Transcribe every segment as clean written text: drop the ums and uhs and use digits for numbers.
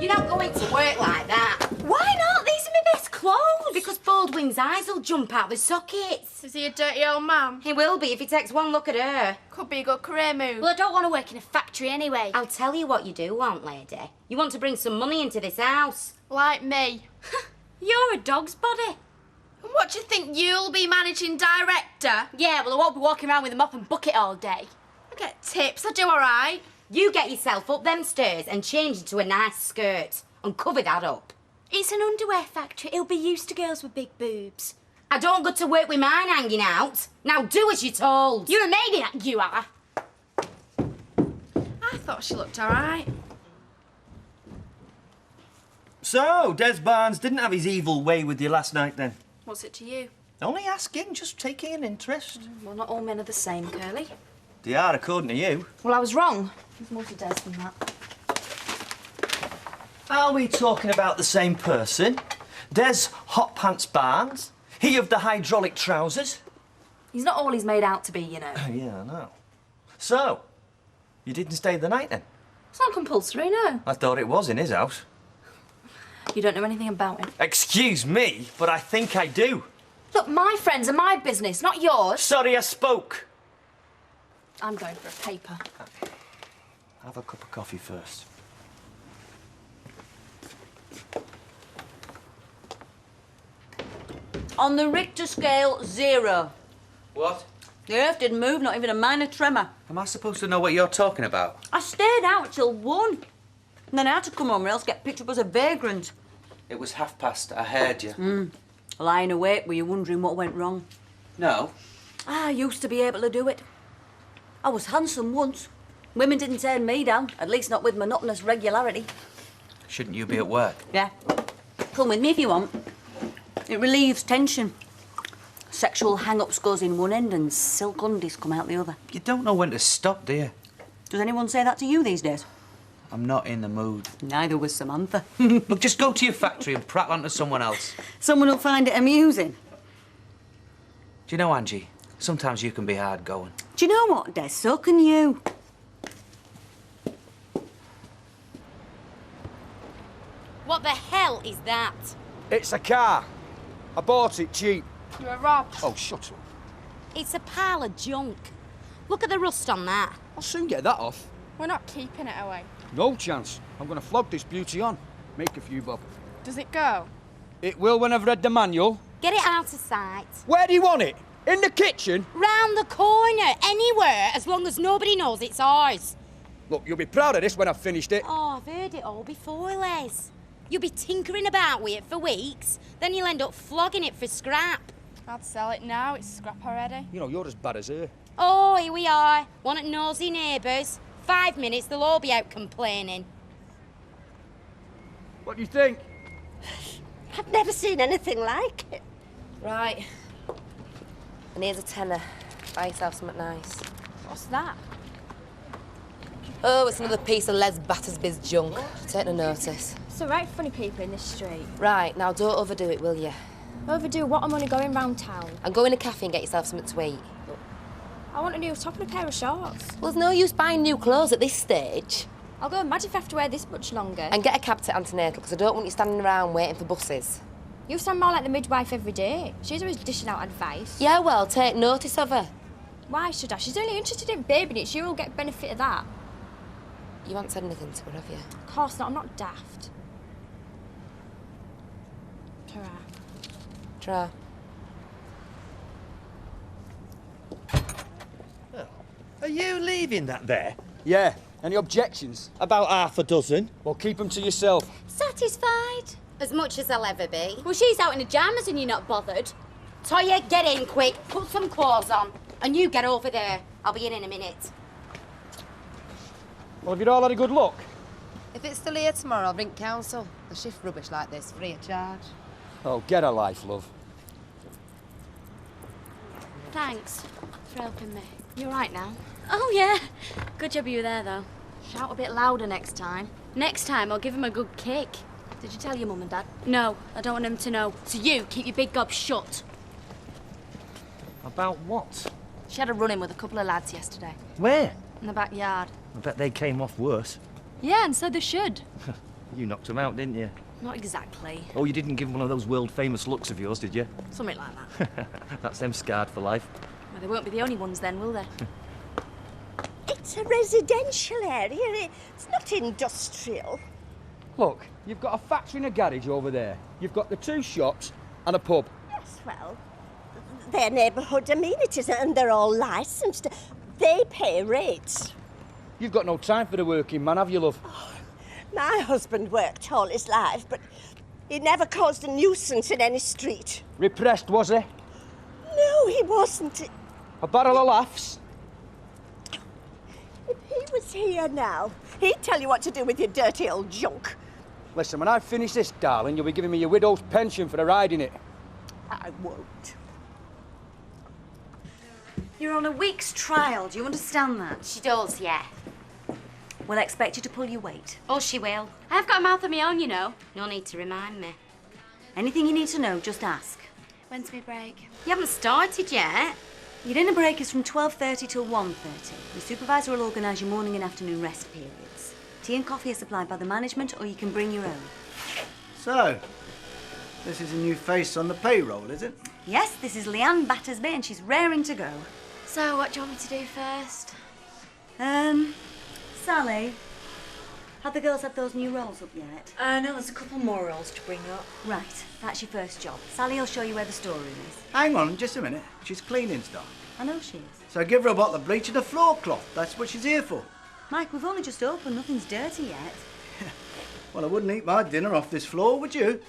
You're not going to work like that. Why not? These are my best clothes. Because Baldwin's eyes will jump out the sockets. Is he a dirty old man? He will be if he takes one look at her. Could be a good career move. Well, I don't want to work in a factory anyway. I'll tell you what you do want, lady. You want to bring some money into this house. Like me. You're a dog's body. And what do you think you'll be managing director? Yeah, well, I won't be walking around with a mop and bucket all day. I get tips, I do all right. You get yourself up them stairs and change into a nice skirt and cover that up. It's an underwear factory. It'll be used to girls with big boobs. I don't go to work with mine hanging out. Now do as you're told. You're a maniac, you are. I thought she looked all right. So, Des Barnes didn't have his evil way with you last night, then? What's it to you? Only asking, just taking an interest. Well, not all men are the same, Curly. They are, according to you. Well, I was wrong. There's more to Des than that. Are we talking about the same person? Des Hot Pants Barnes? He of the hydraulic trousers? He's not all he's made out to be, you know. Yeah, I know. So, you didn't stay the night, then? It's not compulsory, no. I thought it was in his house. You don't know anything about him. Excuse me, but I think I do. Look, my friends are my business, not yours. Sorry I spoke. I'm going for a paper. Have a cup of coffee first. On the Richter scale, 0. What? The earth didn't move, not even a minor tremor. Am I supposed to know what you're talking about? I stayed out till 1. And then I had to come home or else get picked up as a vagrant. It was 5:30. I heard you. Lying awake, were you wondering what went wrong? No. I used to be able to do it. I was handsome once. Women didn't turn me down, at least not with monotonous regularity. Shouldn't you be at work? Yeah. Come with me if you want. It relieves tension. Sexual hang-ups goes in one end and silk undies come out the other. You don't know when to stop, do you? Does anyone say that to you these days? I'm not in the mood. Neither was Samantha. Look, just go to your factory and prattle on to someone else. Someone will find it amusing. Do you know, Angie, sometimes you can be hard going. Do you know what, Des? So can you. What the hell is that? It's a car. I bought it cheap. You were robbed. Oh, shut up. It's a pile of junk. Look at the rust on that. I'll soon get that off. We're not keeping it away. No chance. I'm going to flog this beauty on. Make a few bob. Does it go? It will when I've read the manual. Get it out of sight. Where do you want it? In the kitchen? Round the corner, anywhere, as long as nobody knows it's ours. Look, you'll be proud of this when I've finished it. Oh, I've heard it all before, Les. You'll be tinkering about with it for weeks, then you'll end up flogging it for scrap. I'd sell it now. It's scrap already. You know, you're as bad as her. Oh, here we are. One at nosy neighbours. 5 minutes, they'll all be out complaining. What do you think? I've never seen anything like it. Right. And here's a tenner. Buy yourself something nice. What's that? Oh, it's another piece of Les Battersby's junk. Take no notice. It's all right, funny people in this street. Right, now don't overdo it, will you? Overdo what? I'm only going round town. And go in a cafe and get yourself something to eat. I want a new top and a pair of shorts. Well, there's no use buying new clothes at this stage. I'll go mad if I have to wear this much longer. And get a cab to Antenatal, because I don't want you standing around waiting for buses. You sound more like the midwife every day. She's always dishing out advice. Yeah, well, take notice of her. Why should I? She's only interested in babying it. She'll get benefit of that. You haven't said anything to her, have you? Of course not. I'm not daft. Ta-ra. Try. Are you leaving that there? Yeah. Any objections? About half a dozen. Well, keep them to yourself. Satisfied? As much as I'll ever be. Well, she's out in pyjamas and you're not bothered. Toya, get in quick. Put some clothes on. And you get over there. I'll be in a minute. Well, have you all had a good look? If it's still here tomorrow, I'll ring council. The shift rubbish like this, free of charge. Oh, get a life, love. Thanks for helping me. You're right now. Oh, yeah. Good job you were there, though. Shout a bit louder next time. Next time, I'll give him a good kick. Did you tell your mum and dad? No, I don't want him to know. So you, keep your big gob shut. About what? She had a run-in with a couple of lads yesterday. Where? In the backyard. I bet they came off worse. Yeah, and so they should. You knocked him out, didn't you? Not exactly. Oh, you didn't give him one of those world-famous looks of yours, did you? Something like that. That's them scarred for life. Well, they won't be the only ones then, will they? It's a residential area. It's not industrial. Look, you've got a factory and a garage over there. You've got the 2 shops and a pub. Yes, well, they're neighbourhood amenities and they're all licensed. They pay rates. You've got no time for the working man, have you, love? My husband worked all his life, but he never caused a nuisance in any street. Repressed, was he? No, he wasn't. A barrel of laughs? If he was here now, he'd tell you what to do with your dirty old junk. Listen, when I finish this, darling, you'll be giving me your widow's pension for riding it. I won't. You're on a week's trial, do you understand that? She does, yeah. We'll expect you to pull your weight. Oh, she will. I've got a mouth of my own, you know. No need to remind me. Anything you need to know, just ask. When's my break? You haven't started yet. Your dinner break is from 12:30 till 1:30. Your supervisor will organise your morning and afternoon rest periods. Tea and coffee are supplied by the management, or you can bring your own. So, this is a new face on the payroll, is it? Yes, this is Leanne Battersby, and she's raring to go. So, what do you want me to do first? Sally, have the girls had those new rolls up yet? No, there's a couple more rolls to bring up. Right, that's your first job. Sally will show you where the storeroom is. Hang on, just a minute. She's cleaning stuff. I know she is. So give her a bottle of bleach and a floor cloth. That's what she's here for. Mike, we've only just opened. Nothing's dirty yet. Well, I wouldn't eat my dinner off this floor, would you?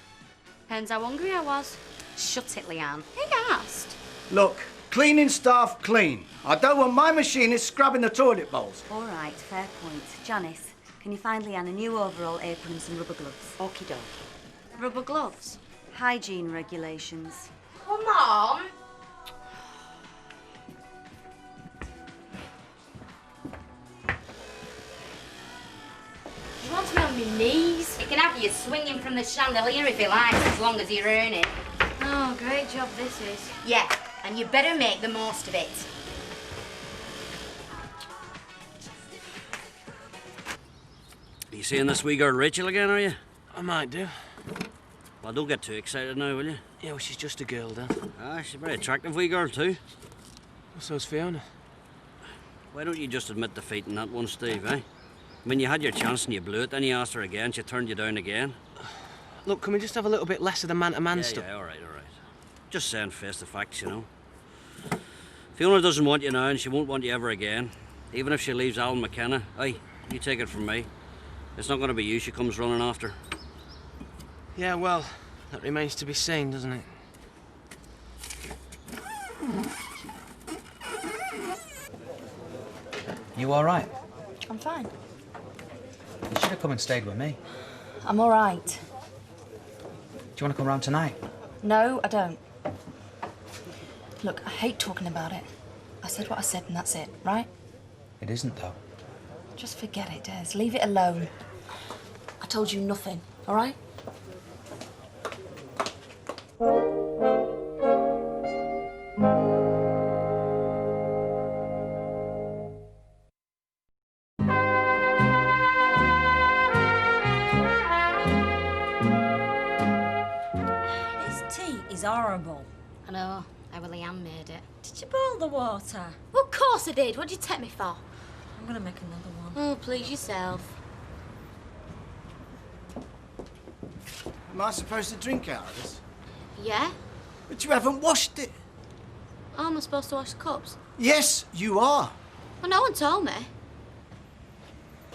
Depends how hungry I was. Shut it, Leanne. Who asked? Look, cleaning staff clean. I don't want my machinist scrubbing the toilet bowls. All right, fair point. Janice, can you find Leanne a new overall apron and some rubber gloves? Okie dokie. Rubber gloves? Hygiene regulations. Come on. He wants me on my knees. He can have you swinging from the chandelier if he likes, as long as you earn it. Oh, great job this is. Yeah, and you better make the most of it. You seeing this wee girl Rachel again, are you? I might do. Well, don't get too excited now, will you? Yeah, well, she's just a girl, Dan. Ah, she's a very attractive wee girl, too. Well, so's Fiona. Why don't you just admit defeat in that one, Steve, eh? I mean, you had your chance and you blew it, then you asked her again, she turned you down again. Look, can we just have a little bit less of the man-to-man stuff? Yeah, all right. Just saying face the facts, you know. Fiona doesn't want you now and she won't want you ever again. Even if she leaves Alan McKenna. Aye, you take it from me. It's not going to be you she comes running after. Yeah, well, that remains to be seen, doesn't it? You all right? I'm fine. You should have come and stayed with me. I'm all right. Do you want to come round tonight? No, I don't. Look, I hate talking about it. I said what I said and that's it, right? It isn't, though. Just forget it, Des. Leave it alone. I told you nothing, all right? This tea is horrible. I know. I will Leanne made it. Did you boil the water? Well, of course I did. What'd you take me for? I'm gonna make another one. Oh, please yourself. Am I supposed to drink out of this? Yeah? But you haven't washed it. Oh, am I supposed to wash the cups? Yes, you are. Well, no one told me.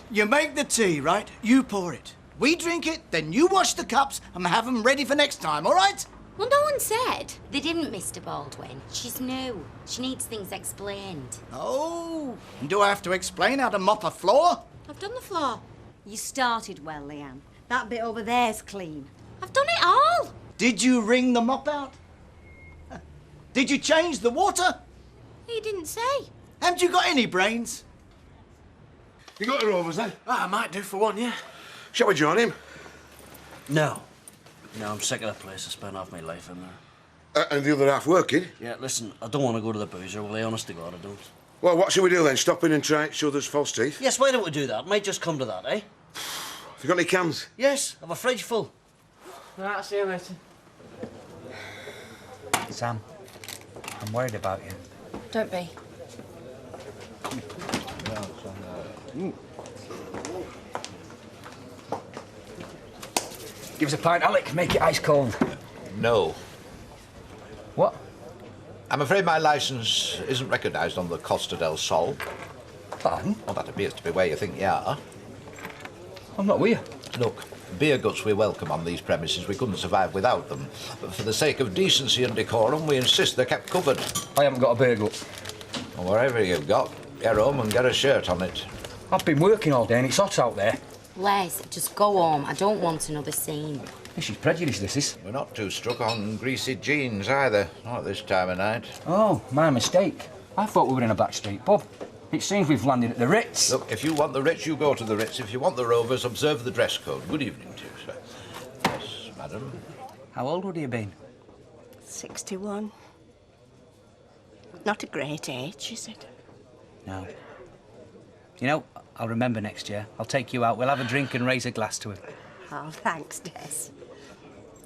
You make the tea, right? You pour it. We drink it, then you wash the cups and have them ready for next time, all right? Well, no one said. They didn't, Mr. Baldwin. She's new. She needs things explained. Oh, and do I have to explain how to mop a floor? I've done the floor. You started well, Leanne. That bit over there's clean. I've done it all. Did you wring the mop out? Did you change the water? You didn't say. Haven't you got any brains? You got the rovers then? I might do for one, yeah. Shall we join him? No. No, I'm sick of the place. I spent half my life in there. And the other half working? Yeah, listen, I don't want to go to the boozer, well, honest to God, I don't. Well, what shall we do then? Stop in and try each other's false teeth? Yes, why don't we do that? Might just come to that, eh? you got any cans? Yes, I've a fridge full. Right, I'll see you later. Sam, I'm worried about you. Don't be. Give us a pint, Alec. Make it ice cold. No. What? I'm afraid my licence isn't recognised on the Costa del Sol. Pardon? Well, that appears to be where you think you are. I'm not with you. Look, beer guts we welcome on these premises. We couldn't survive without them. But for the sake of decency and decorum, we insist they're kept covered. I haven't got a beer gut. Well, whatever you've got, get home and get a shirt on it. I've been working all day and it's hot out there. Les, just go home. I don't want another scene. This is prejudice, this is. We're not too struck on greasy jeans either, not at this time of night. Oh, my mistake. I thought we were in a backstreet pub. It seems we've landed at the Ritz. Look, if you want the Ritz, you go to the Ritz. If you want the Rovers, observe the dress code. Good evening to you, sir. Yes, madam. How old would he have been? 61. Not a great age, is it? No. You know, I'll remember next year. I'll take you out. We'll have a drink and raise a glass to him. Oh, thanks, Des.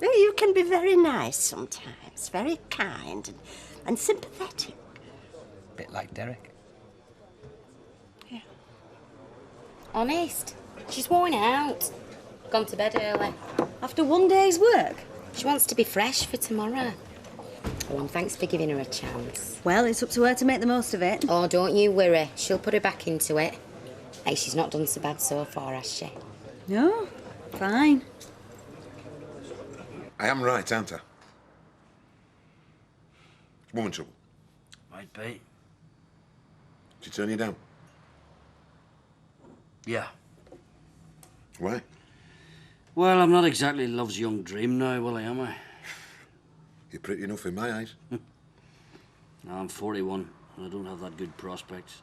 You can be very nice sometimes, very kind and sympathetic. Bit like Derek. Yeah. Honest. She's worn out. Gone to bed early. After one day's work? She wants to be fresh for tomorrow. Oh, and thanks for giving her a chance. Well, it's up to her to make the most of it. Oh, don't you worry. She'll put her back into it. Hey, she's not done so bad so far, has she? No, fine. I am right, aren't I? It's woman trouble. Might be. Did she turn you down? Yeah. Why? Well, I'm not exactly love's young dream now, will I, am I? You're pretty enough in my eyes. No, I'm 41, and I don't have that good prospects.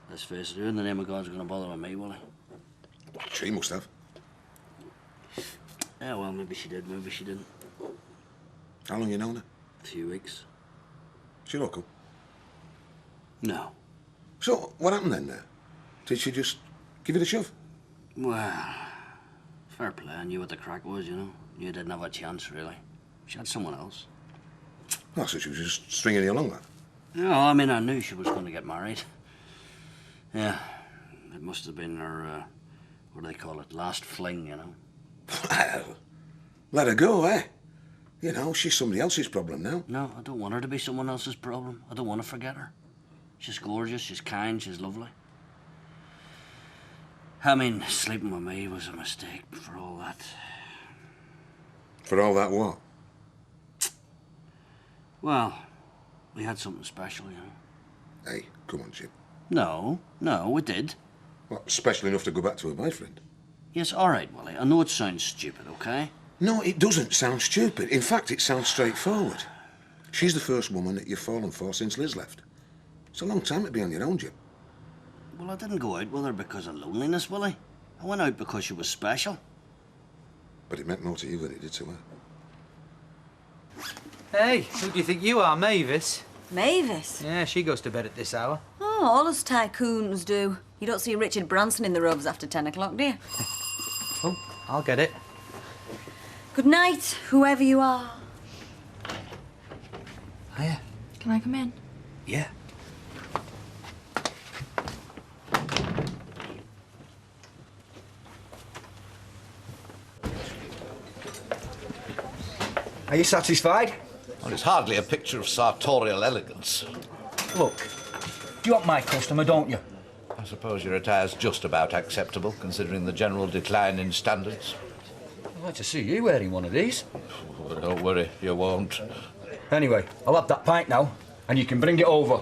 Let's face it, who in the name of God's going to bother with me, will he? She must have. Yeah, well, maybe she did, maybe she didn't. How long you known her? A few weeks. She local? No. So, what happened then there? Did she just give it a shove? Well, fair play. I knew what the crack was, you know. You didn't have a chance, really. She had someone else. Oh, so she was just stringing you along, that? No, I mean, I knew she was going to get married. Yeah, it must have been her, what do they call it, last fling, you know. Well, let her go, eh? You know, she's somebody else's problem now. No, I don't want her to be someone else's problem. I don't want to forget her. She's gorgeous, she's kind, she's lovely. I mean, sleeping with me was a mistake for all that. For all that what? Well, we had something special, you know. Hey, come on, Jim. No, we did. What, special enough to go back to her boyfriend? Yes, all right, Willie. I know it sounds stupid, okay? No, it doesn't sound stupid. In fact, it sounds straightforward. She's the first woman that you've fallen for since Liz left. It's a long time to be on your own, Jim. Well, I didn't go out with her because of loneliness, Willie. I went out because she was special. But it meant more to you than it did to her. Hey, who do you think you are, Mavis? Mavis? Yeah, she goes to bed at this hour. Oh, all us tycoons do. You don't see Richard Branson in the robes after 10 o'clock, do you? Oh, I'll get it. Good night, whoever you are. Hiya. Can I come in? Yeah. Are you satisfied? Well, it's hardly a picture of sartorial elegance. Look, you want my customer, don't you? I suppose your attire's just about acceptable, considering the general decline in standards. I'd like to see you wearing one of these. Oh, don't worry, you won't. Anyway, I'll have that pint now, and you can bring it over.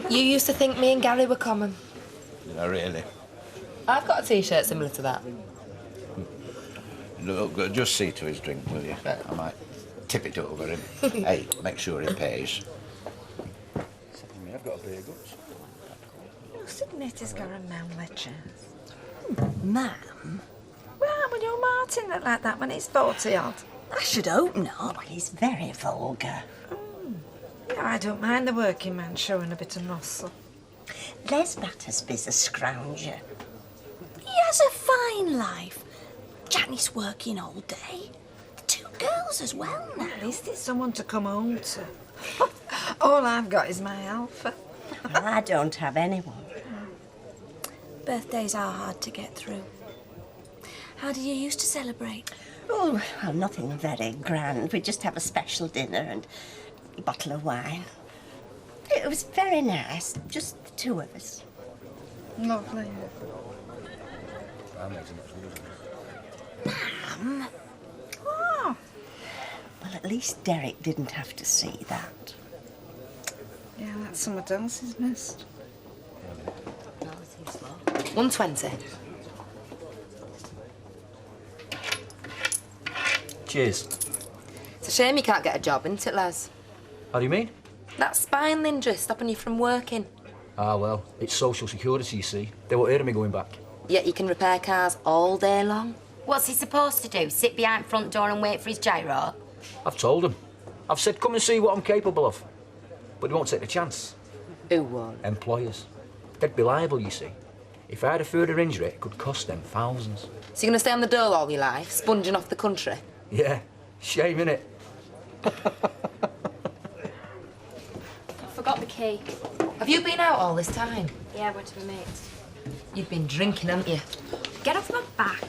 You used to think me and Gary were common. No, really. I've got a T-shirt similar to that. Look, just see to his drink, will you? I might tip it over him. Hey, make sure he pays. I've got a beer guts. Signetti's got a man lectures. Ma'am? Well, will your Martin look like that when he's 40-odd? I should hope not. He's very vulgar. Yeah, I don't mind the working man showing a bit of muscle. Les Battersby's a scrounger. has a fine life. Janice working all day. The 2 girls as well now. At least it's someone to come home to. All I've got is my Alpha. Well, I don't have anyone. Birthdays are hard to get through. How do you used to celebrate? Oh, well, nothing very grand. We just have a special dinner and a bottle of wine. It was very nice, just the 2 of us. Lovely. Ma'am? Oh. Well, at least Derek didn't have to see that. Yeah, that's someone else's nest. 120. Cheers. It's a shame you can't get a job, isn't it, Les? How do you mean? That spine injury stopping you from working. Ah, well, it's social security, you see. They won't hear of me going back. Yet you can repair cars all day long. What's he supposed to do? Sit behind front door and wait for his gyro? I've told him. I've said, come and see what I'm capable of. But he won't take the chance. Who won't? Employers. They'd be liable, you see. If I had a further injury, it could cost them thousands. So you're going to stay on the dole all your life, sponging off the country? Yeah, shame, innit? I forgot the key. Have you been out all this time? Yeah, I went to my mates. You've been drinking, haven't you? Get off my back.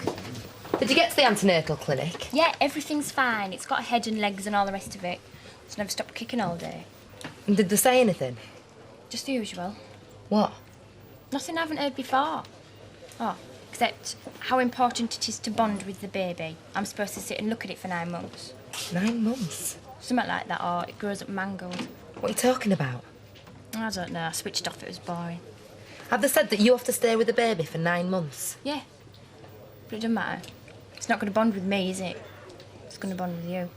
Did you get to the antenatal clinic? Yeah, everything's fine. It's got a head and legs and all the rest of it. It's never stopped kicking all day. And did they say anything? Just the usual. What? Nothing I haven't heard before. Oh, except how important it is to bond with the baby. I'm supposed to sit and look at it for 9 months. 9 months? Something like that, or it grows up mangled. What are you talking about? I don't know. I switched off. It was boring. Have they said that you have to stay with the baby for 9 months? Yeah. But it doesn't matter. It's not going to bond with me, is it? It's going to bond with you.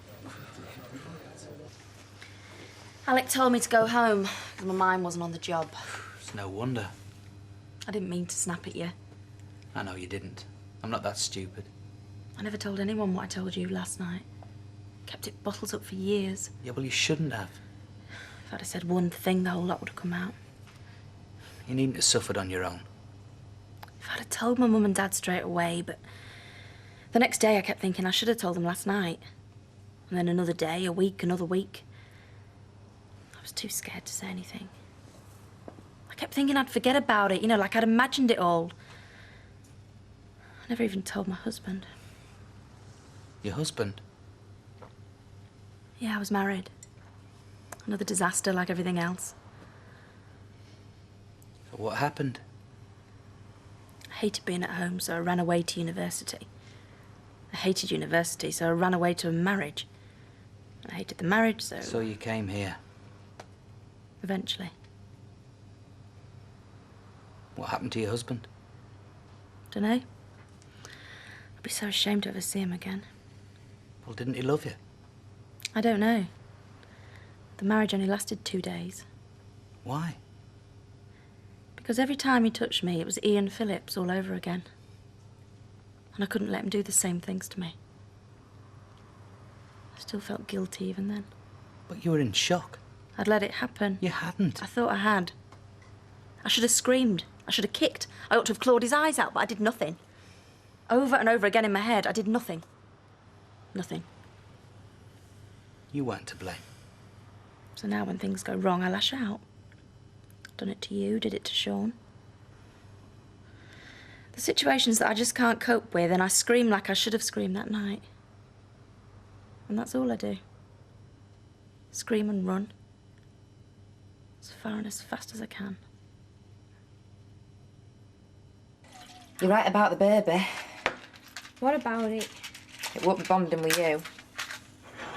Alec told me to go home because my mind wasn't on the job. It's no wonder. I didn't mean to snap at you. I know you didn't. I'm not that stupid. I never told anyone what I told you last night. Kept it bottled up for years. Yeah, well, you shouldn't have. If I'd have said one thing, the whole lot would have come out. You needn't have suffered on your own. If I'd have told my mum and dad straight away, but the next day I kept thinking I should have told them last night. And then another day, a week, another week. I was too scared to say anything. I kept thinking I'd forget about it, you know, like I'd imagined it all. I never even told my husband. Your husband? Yeah, I was married. Another disaster like everything else. So what happened? I hated being at home, so I ran away to university. I hated university, so I ran away to a marriage. I hated the marriage, so... So you came here. Eventually. What happened to your husband? Dunno. I'd be so ashamed to ever see him again. Well, didn't he love you? I don't know. The marriage only lasted 2 days. Why? Because every time he touched me, it was Ian Phillips all over again. And I couldn't let him do the same things to me. I still felt guilty even then. But you were in shock. I'd let it happen. You hadn't. I thought I had. I should have screamed. I should have kicked. I ought to have clawed his eyes out, but I did nothing. Over and over again in my head, I did nothing. Nothing. You weren't to blame. So now when things go wrong, I lash out. Done it to you, did it to Sean. The situations that I just can't cope with, and I scream like I should have screamed that night. And that's all I do. Scream and run. As far and as fast as I can. You're right about the baby. What about it? It won't be bonding with you.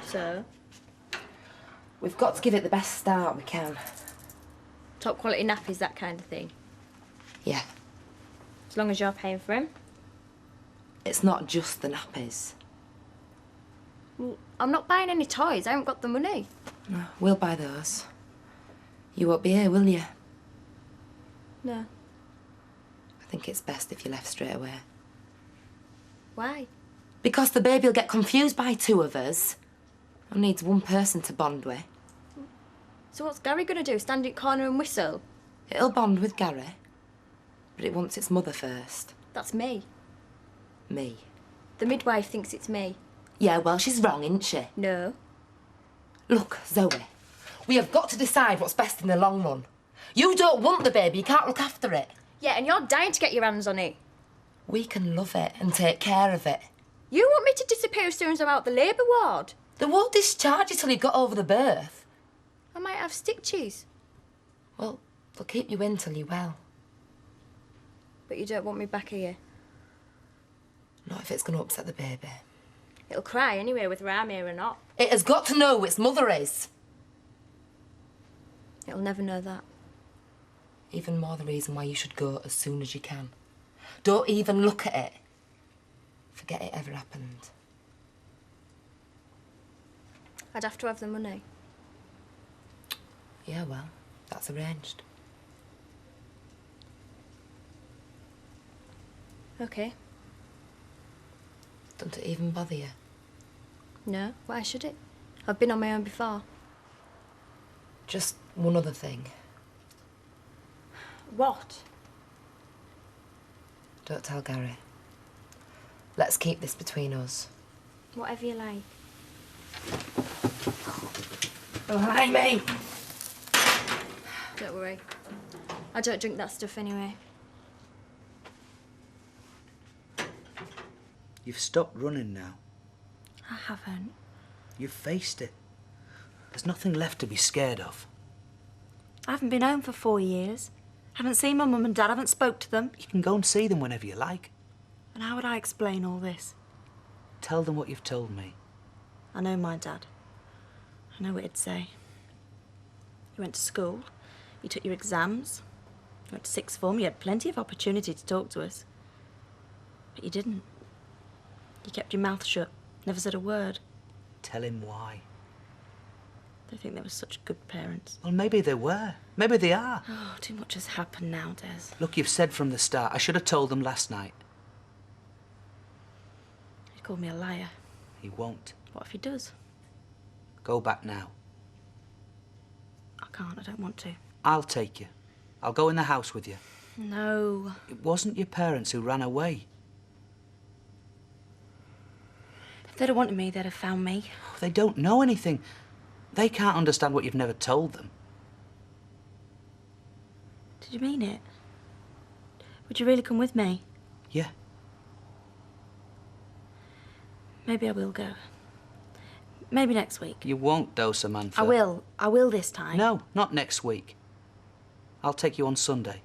So? We've got to give it the best start we can. Top quality nappies, that kind of thing? Yeah. As long as you're paying for him? It's not just the nappies. Well, I'm not buying any toys. I haven't got the money. No, we'll buy those. You won't be here, will you? No. I think it's best if you left straight away. Why? Because the baby'll get confused by 2 of us. And needs one person to bond with. So what's Gary gonna do? Stand in corner and whistle? It'll bond with Gary. But it wants its mother first. That's me. Me? The midwife thinks it's me. Yeah, well, she's wrong, isn't she? No. Look, Zoe, we have got to decide what's best in the long run. You don't want the baby, you can't look after it. Yeah, and you're dying to get your hands on it. We can love it and take care of it. You want me to disappear as soon as I'm out the labour ward? They won't discharge you till you've got over the birth. I might have stitches. Well, they'll keep you in till you're well. But you don't want me back here? Not if it's going to upset the baby. It'll cry anyway, whether I'm here or not. It has got to know its mother is. It'll never know that. Even more the reason why you should go as soon as you can. Don't even look at it. Forget it ever happened. I'd have to have the money. Yeah, well, that's arranged. OK. Don't it even bother you? No, why should it? I've been on my own before. Just one other thing. What? Don't tell Gary. Let's keep this between us. Whatever you like. Oh, hi, mate. Don't worry. I don't drink that stuff anyway. You've stopped running now. I haven't. You've faced it. There's nothing left to be scared of. I haven't been home for 4 years. Haven't seen my mum and dad, haven't spoke to them. You can go and see them whenever you like. And how would I explain all this? Tell them what you've told me. I know my dad. I know what he'd say. You went to school, you took your exams, you went to sixth form, you had plenty of opportunity to talk to us. But you didn't. You kept your mouth shut, never said a word. Tell him why. They think they were such good parents. Well, maybe they were. Maybe they are. Oh, too much has happened now, Des. Look, you've said from the start, I should have told them last night. He called me a liar. He won't. What if he does? Go back now. I can't, I don't want to. I'll take you. I'll go in the house with you. No. It wasn't your parents who ran away. If they'd have wanted me, they'd have found me. They don't know anything. They can't understand what you've never told them. Did you mean it? Would you really come with me? Yeah. Maybe I will go. Maybe next week. You won't, though, Samantha. I will. I will this time. No, not next week. I'll take you on Sunday.